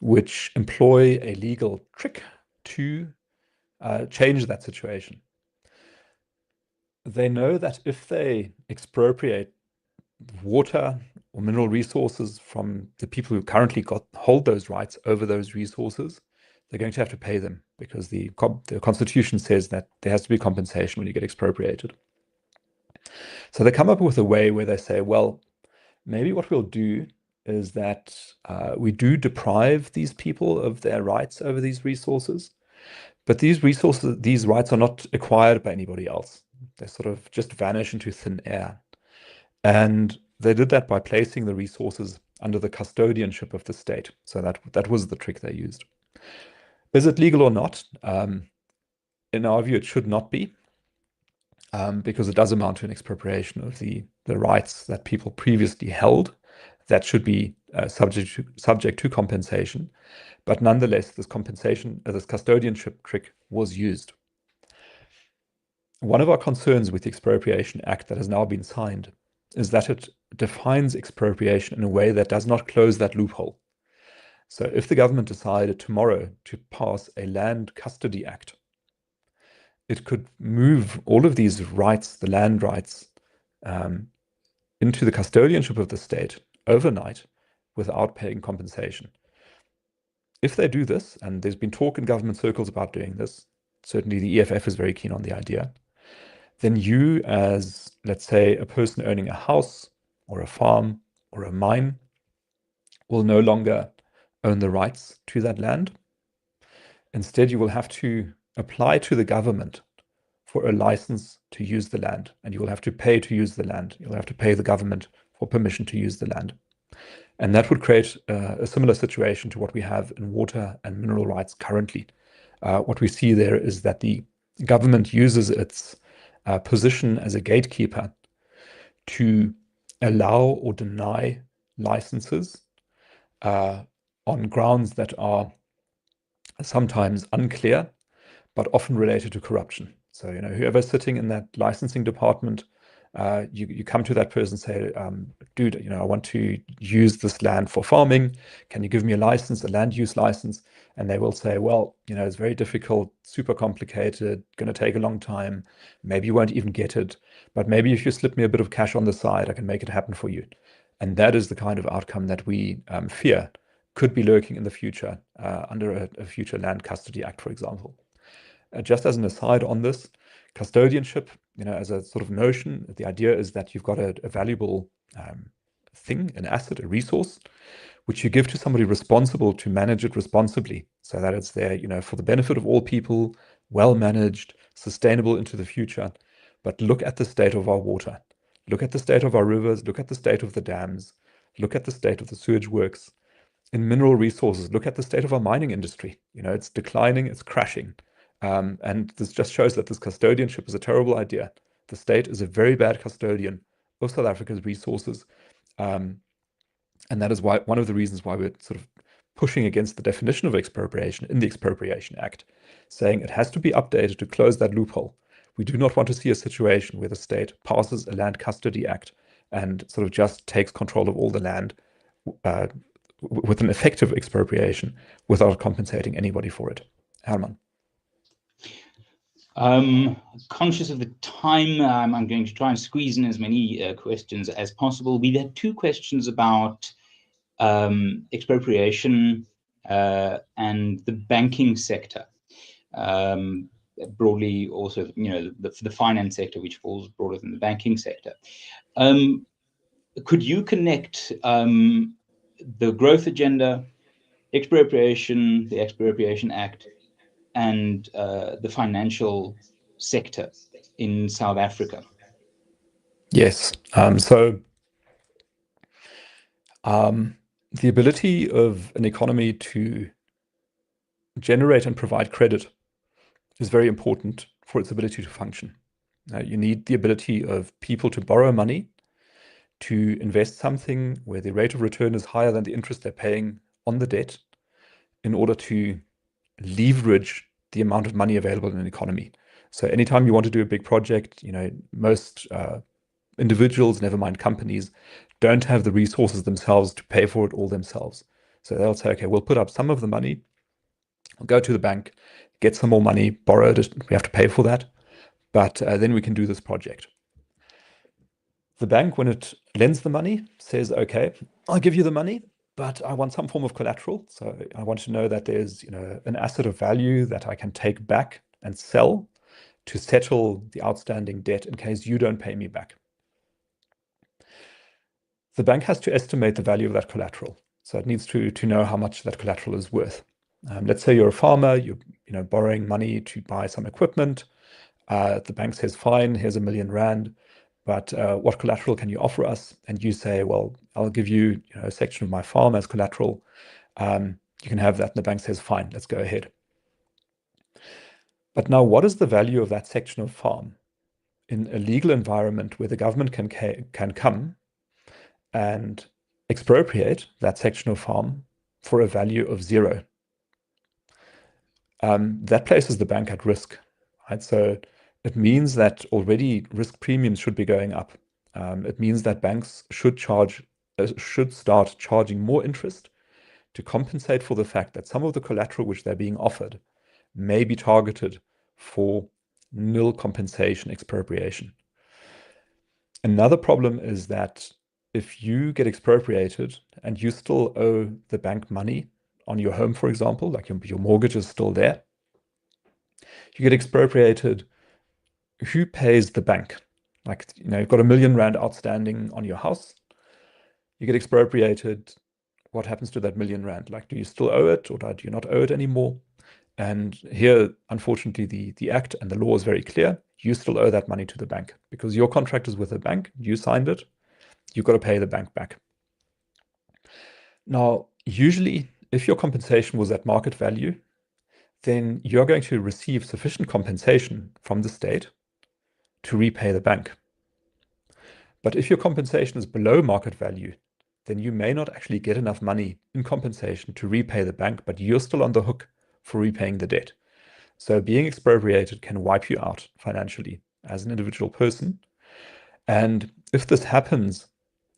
which employ a legal trick to change that situation. They know that if they expropriate water or mineral resources from the people who currently hold those rights over those resources, they're going to have to pay them, because the Constitution says that there has to be compensation when you get expropriated. So they come up with a way where they say, well, maybe what we'll do is that we do deprive these people of their rights over these resources, but these rights are not acquired by anybody else. They sort of just vanish into thin air. And they did that by placing the resources under the custodianship of the state. So that was the trick they used. Is it legal or not? In our view, it should not be. because it does amount to an expropriation of the rights that people previously held that should be subject to compensation. But nonetheless, this compensation, this custodianship trick was used. One of our concerns with the Expropriation Act that has now been signed is that it defines expropriation in a way that does not close that loophole. So if the government decided tomorrow to pass a Land Custody Act, it could move all of these rights, the land rights, into the custodianship of the state overnight without paying compensation. If they do this, and there's been talk in government circles about doing this, certainly the EFF is very keen on the idea, then you as, let's say, a person owning a house or a farm or a mine will no longer own the rights to that land. Instead, you will have to apply to the government for a license to use the land, and you will have to pay to use the land. You'll have to pay the government for permission to use the land. And that would create a similar situation to what we have in water and mineral rights currently. What we see there is that the government uses its position as a gatekeeper to allow or deny licenses on grounds that are sometimes unclear, but often related to corruption. So, whoever's sitting in that licensing department, you come to that person and say, dude, I want to use this land for farming. Can you give me a license, a land use license? And they will say, well, it's very difficult, super complicated, going to take a long time. Maybe you won't even get it. But maybe if you slip me a bit of cash on the side, I can make it happen for you. And that is the kind of outcome that we fear could be lurking in the future under a future Land Custody Act, for example. Just as an aside on this, custodianship, as a sort of notion, the idea is that you've got a valuable thing, an asset, a resource, which you give to somebody responsible to manage it responsibly, so that it's there, for the benefit of all people, well managed, sustainable into the future. But look at the state of our water, look at the state of our rivers, look at the state of the dams, look at the state of the sewage works. In mineral resources, look at the state of our mining industry. It's declining, it's crashing. And this just shows that this custodianship is a terrible idea. The state is a very bad custodian of South Africa's resources. And that is why one of the reasons why we're sort of pushing against the definition of expropriation in the Expropriation Act, saying it has to be updated to close that loophole. We do not want to see a situation where the state passes a Land Custody Act and sort of just takes control of all the land with an effective expropriation without compensating anybody for it. Herman. Conscious of the time, I'm going to try and squeeze in as many questions as possible. We've had two questions about expropriation and the banking sector. Broadly, also, the finance sector, which falls broader than the banking sector. Could you connect the growth agenda, expropriation, the Expropriation Act, and the financial sector in South Africa? Yes. The ability of an economy to generate and provide credit is very important for its ability to function. You need the ability of people to borrow money, to invest something where the rate of return is higher than the interest they're paying on the debt, in order to leverage the amount of money available in an economy. So anytime you want to do a big project, most individuals, never mind companies, don't have the resources themselves to pay for it all themselves. So they'll say, okay, we'll put up some of the money, we'll go to the bank, get some more money, borrow it, we have to pay for that, but then we can do this project. The bank, when it lends the money, says, okay, I'll give you the money, but I want some form of collateral. So I want to know that there's an asset of value that I can take back and sell to settle the outstanding debt in case you don't pay me back. The bank has to estimate the value of that collateral. So it needs to know how much that collateral is worth. Let's say you're a farmer, you're borrowing money to buy some equipment. The bank says, fine, here's R1 million, but what collateral can you offer us? And you say, well, I'll give you, a section of my farm as collateral. You can have that. And the bank says, fine, let's go ahead. But now, what is the value of that section of farm in a legal environment where the government can come and expropriate that section of farm for a value of 0. That places the bank at risk, right? So it means that already risk premiums should be going up. It means that banks should start charging more interest to compensate for the fact that some of the collateral which they're being offered may be targeted for nil compensation expropriation. Another problem is that if you get expropriated and you still owe the bank money on your home, for example, like your mortgage is still there, you get expropriated, who pays the bank? Like, you've got R1 million outstanding on your house, you get expropriated, what happens to that R1 million? Like, do you still owe it, or do you not owe it anymore? And here, unfortunately, the act and the law is very clear. You still owe that money to the bank because your contract is with the bank. You signed it. You've got to pay the bank back. Now, usually, if your compensation was at market value, then you're going to receive sufficient compensation from the state to repay the bank. But if your compensation is below market value, then you may not actually get enough money in compensation to repay the bank, but you're still on the hook for repaying the debt. So being expropriated can wipe you out financially as an individual person. And if this happens,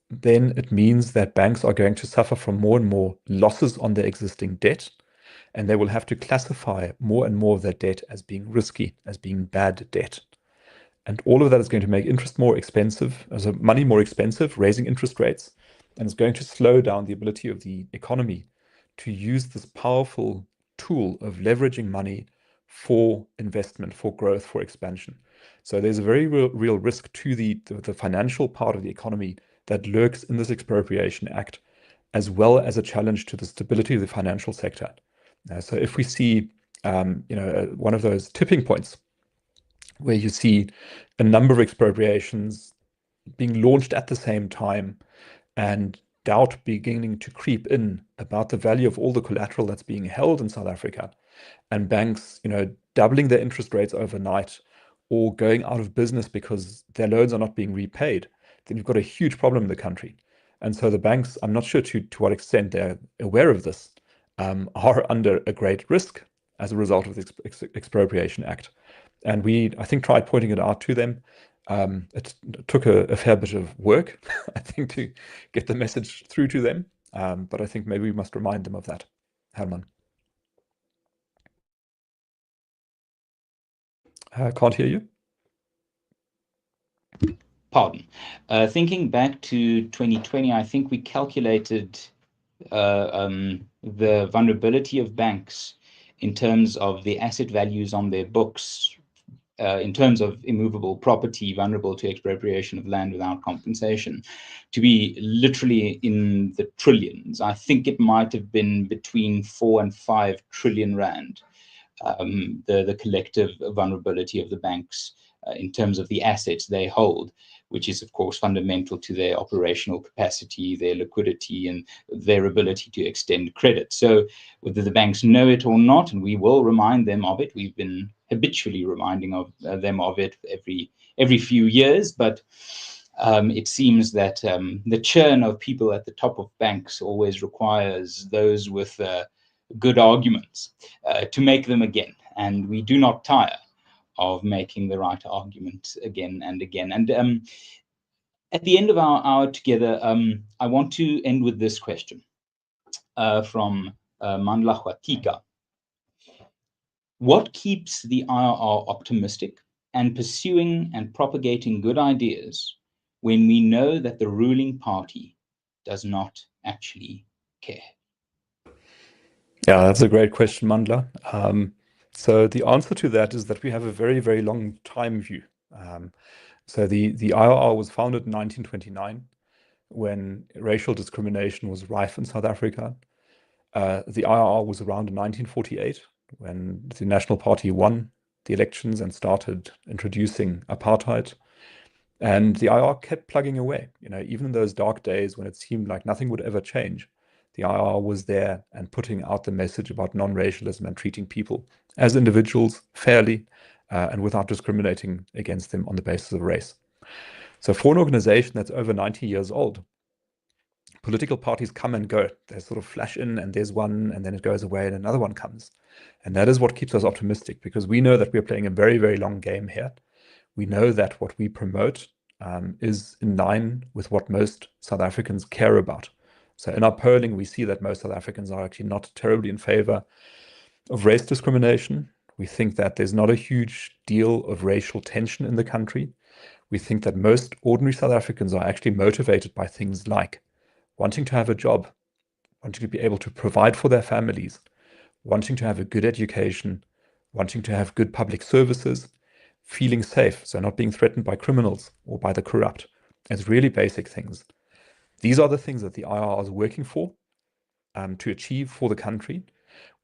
then it means that banks are going to suffer from more and more losses on their existing debt, and they will have to classify more and more of their debt as being risky, as being bad debt. And all of that is going to make interest more expensive, as money more expensive, raising interest rates, and it's going to slow down the ability of the economy to use this powerful tool of leveraging money for investment, for growth, for expansion. So there's a very real risk to the financial part of the economy that lurks in this expropriation act, as well as a challenge to the stability of the financial sector. So if we see one of those tipping points where you see a number of expropriations being launched at the same time and doubt beginning to creep in about the value of all the collateral that's being held in South Africa, and banks, doubling their interest rates overnight or going out of business because their loans are not being repaid, then you've got a huge problem in the country. And so the banks, I'm not sure to what extent they're aware of this, are under a great risk as a result of this Expropriation Act. And we, I think, tried pointing it out to them. It took a fair bit of work, I think, to get the message through to them. But I think maybe we must remind them of that. Herman. Can't hear you. Pardon. Thinking back to 2020, I think we calculated the vulnerability of banks in terms of the asset values on their books, in terms of immovable property vulnerable to expropriation of land without compensation, to be literally in the trillions. I think it might have been between 4 and 5 trillion rand, the collective vulnerability of the banks in terms of the assets they hold, which is, of course, fundamental to their operational capacity, their liquidity, and their ability to extend credit. So whether the banks know it or not, and we will remind them of it, we've been habitually reminding them of it every few years, but it seems that the churn of people at the top of banks always requires those with good arguments to make them again. And we do not tire of making the right argument again and again. And at the end of our hour together, I want to end with this question from Mandla Khwatika. What keeps the IRR optimistic and pursuing and propagating good ideas when we know that the ruling party does not actually care? Yeah, that's a great question, Mandla. So the answer to that is that we have a very, very long time view. So the IRR was founded in 1929 when racial discrimination was rife in South Africa. The IRR was around in 1948 when the National Party won the elections and started introducing apartheid. And the IRR kept plugging away, even in those dark days when it seemed like nothing would ever change. The IRR was there and putting out the message about non-racialism and treating people as individuals fairly and without discriminating against them on the basis of race. So for an organization that's over 90 years old, political parties come and go. They sort of flash in, and there's one, and then it goes away, and another one comes. And that is what keeps us optimistic, because we know that we're playing a very, very long game here. We know that what we promote is in line with what most South Africans care about. So in our polling, we see that most South Africans are actually not terribly in favor of race discrimination. We think that there's not a huge deal of racial tension in the country. We think that most ordinary South Africans are actually motivated by things like wanting to have a job, wanting to be able to provide for their families, wanting to have a good education, wanting to have good public services, feeling safe, so not being threatened by criminals or by the corrupt. It's really basic things. These are the things that the IRR is working for, to achieve for the country.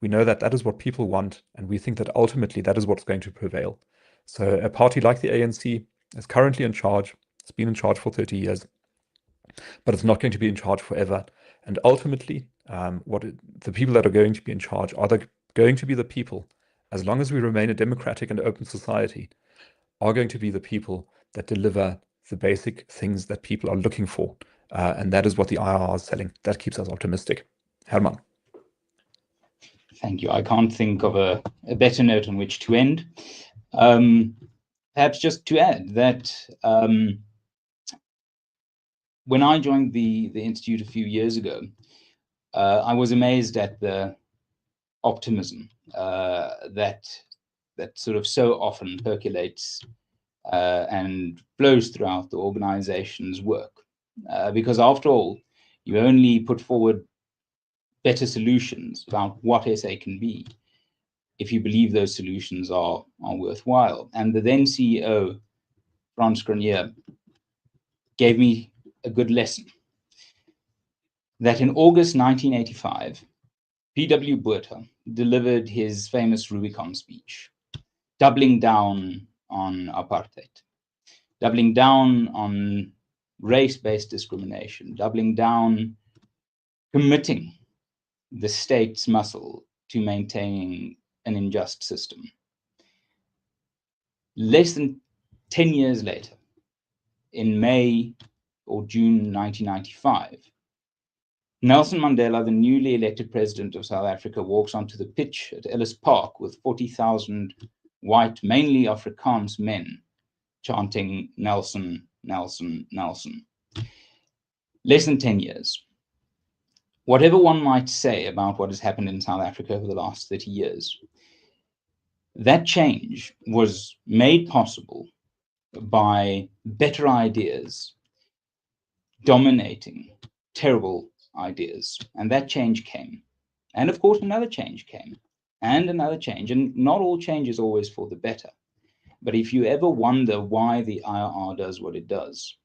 We know that that is what people want, and we think that ultimately that is what's going to prevail. So a party like the ANC is currently in charge. It's been in charge for 30 years, but it's not going to be in charge forever. And ultimately, the people that are going to be in charge are going to be the people, as long as we remain a democratic and open society, are going to be the people that deliver the basic things that people are looking for. And that is what the IRR is selling. That keeps us optimistic. Herman. Thank you. I can't think of a better note on which to end. Perhaps just to add that when I joined the Institute a few years ago, I was amazed at the optimism that sort of so often percolates and flows throughout the organization's work. Because after all, you only put forward better solutions about what SA can be if you believe those solutions are worthwhile. And the then CEO, Frans Cronje, gave me a good lesson that in August 1985, P.W. Botha delivered his famous Rubicon speech, doubling down on apartheid, doubling down on race-based discrimination, doubling down, committing the state's muscle to maintaining an unjust system. Less than 10 years later, in May or June 1995, Nelson Mandela, the newly elected president of South Africa, walks onto the pitch at Ellis Park with 40,000 white, mainly Afrikaans men chanting Nelson, Nelson, Nelson. Less than 10 years. Whatever one might say about what has happened in South Africa over the last 30 years, that change was made possible by better ideas dominating terrible ideas. And that change came. And of course, another change came, and another change. And not all change is always for the better. But if you ever wonder why the IRR does what it does,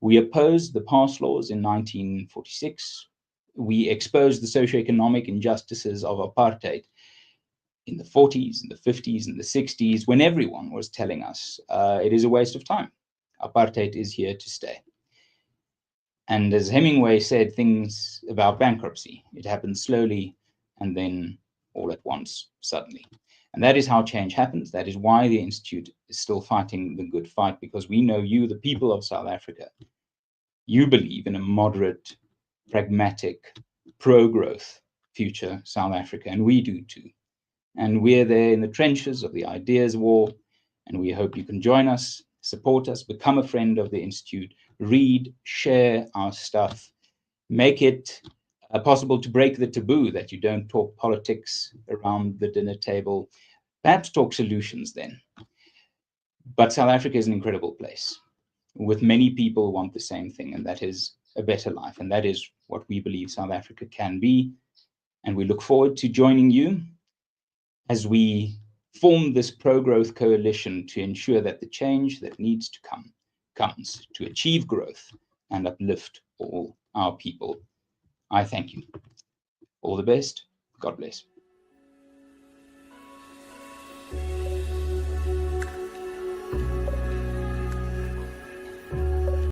we opposed the pass laws in 1946. We exposed the socioeconomic injustices of apartheid in the 40s, in the 50s, in the 60s, when everyone was telling us it is a waste of time. Apartheid is here to stay. And as Hemingway said, things about bankruptcy, it happens slowly and then all at once, suddenly. And that is how change happens. That is why the Institute is still fighting the good fight, because we know you, the people of South Africa, you believe in a moderate, pragmatic, pro-growth future South Africa, and we do too. And we're there in the trenches of the ideas war, and we hope you can join us, support us, become a friend of the Institute, read, share our stuff, make it possible to break the taboo that you don't talk politics around the dinner table, perhaps talk solutions then. But South Africa is an incredible place with many people who want the same thing, and that is a better life. And that is what we believe South Africa can be. And we look forward to joining you as we form this pro-growth coalition to ensure that the change that needs to come comes to achieve growth and uplift all our people. I thank you. All the best. God bless.